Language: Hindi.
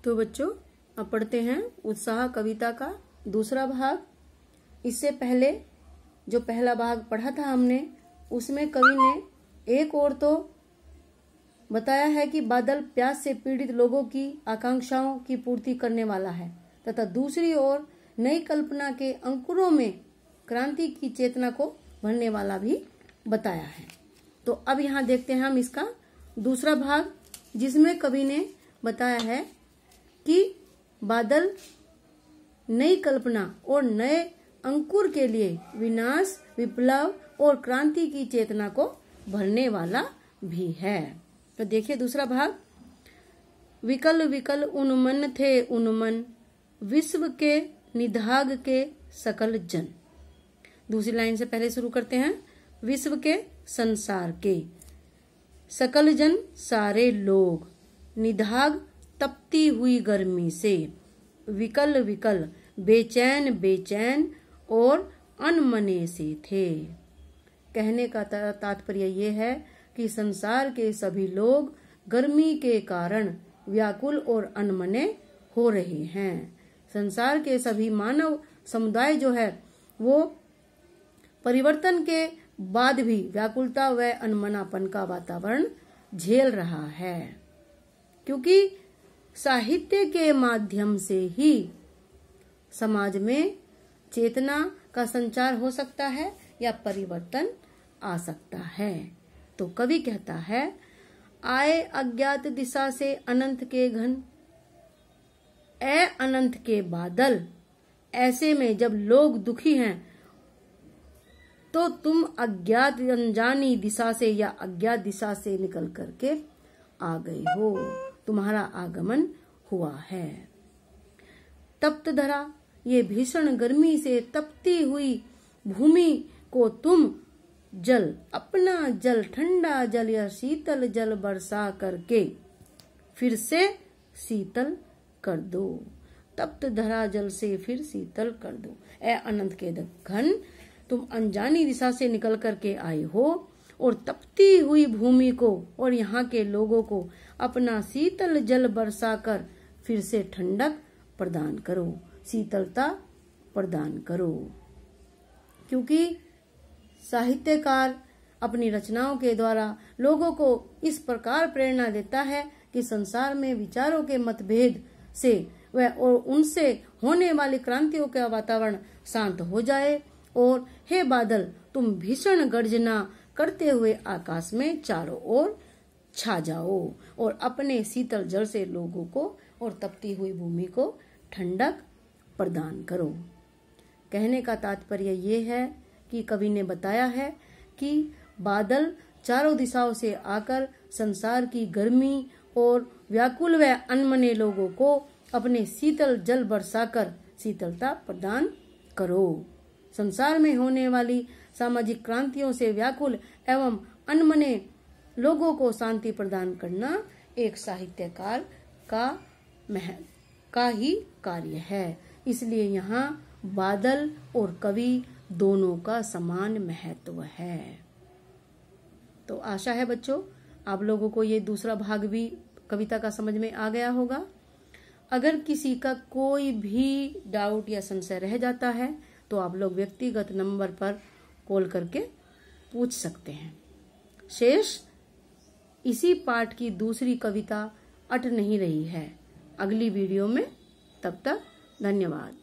तो बच्चों अब पढ़ते हैं उत्साह कविता का दूसरा भाग। इससे पहले जो पहला भाग पढ़ा था हमने, उसमें कवि ने एक और तो बताया है कि बादल प्यास से पीड़ित लोगों की आकांक्षाओं की पूर्ति करने वाला है, तथा दूसरी ओर नई कल्पना के अंकुरों में क्रांति की चेतना को भरने वाला भी बताया है। तो अब यहाँ देखते हैं हम इसका दूसरा भाग, जिसमें कवि ने बताया है कि बादल नई कल्पना और नए अंकुर के लिए विनाश, विप्लव और क्रांति की चेतना को भरने वाला भी है। तो देखिए दूसरा भाग। विकल विकल उन्मन थे उन्मन, विश्व के निधाग के सकल जन। दूसरी लाइन से पहले शुरू करते हैं। विश्व के, संसार के, सकल जन सारे लोग, निधाग तपती हुई गर्मी से, विकल विकल बेचैन बेचैन और अनमने से थे। कहने का तात्पर्य ये है कि संसार के सभी लोग गर्मी के कारण व्याकुल और अनमने हो रहे हैं। संसार के सभी मानव समुदाय जो है वो परिवर्तन के बाद भी व्याकुलता व अनमनापन का वातावरण झेल रहा है, क्योंकि साहित्य के माध्यम से ही समाज में चेतना का संचार हो सकता है या परिवर्तन आ सकता है। तो कवि कहता है, आए अज्ञात दिशा से अनंत के घन, ए अनंत के बादल, ऐसे में जब लोग दुखी हैं तो तुम अज्ञात अनजानी दिशा से या अज्ञात दिशा से निकल करके आ गए हो, तुम्हारा आगमन हुआ है। तप्त धरा, ये भीषण गर्मी से तपती हुई भूमि को तुम जल, अपना जल, ठंडा जल या शीतल जल बरसा करके फिर से शीतल कर दो। तप्त धरा जल से फिर शीतल कर दो। ए अनंत के घन, तुम अनजानी दिशा से निकल करके आए हो और तपती हुई भूमि को और यहाँ के लोगों को अपना शीतल जल बरसा कर फिर से ठंडक प्रदान करो, शीतलता प्रदान करो। क्योंकि साहित्यकार अपनी रचनाओं के द्वारा लोगों को इस प्रकार प्रेरणा देता है कि संसार में विचारों के मतभेद से और उनसे होने वाली क्रांतियों का वातावरण शांत हो जाए और हे बादल, तुम भीषण गर्जना करते हुए आकाश में चारों ओर छा जाओ और अपने शीतल जल से लोगों को और तपती हुई भूमि को ठंडक प्रदान करो। कहने का तात्पर्य ये है कि कवि ने बताया है कि बादल चारों दिशाओं से आकर संसार की गर्मी और व्याकुल व अनमने लोगों को अपने शीतल जल बरसाकर शीतलता प्रदान करो। संसार में होने वाली सामाजिक क्रांतियों से व्याकुल एवं अनमने लोगों को शांति प्रदान करना एक साहित्यकार का ही कार्य है। इसलिए यहाँ बादल और कवि दोनों का समान महत्व है। तो आशा है बच्चों आप लोगों को ये दूसरा भाग भी कविता का समझ में आ गया होगा। अगर किसी का कोई भी डाउट या संशय रह जाता है तो आप लोग व्यक्तिगत नंबर पर कॉल करके पूछ सकते हैं। शेष इसी पाठ की दूसरी कविता अट नहीं रही है अगली वीडियो में। तब तक धन्यवाद।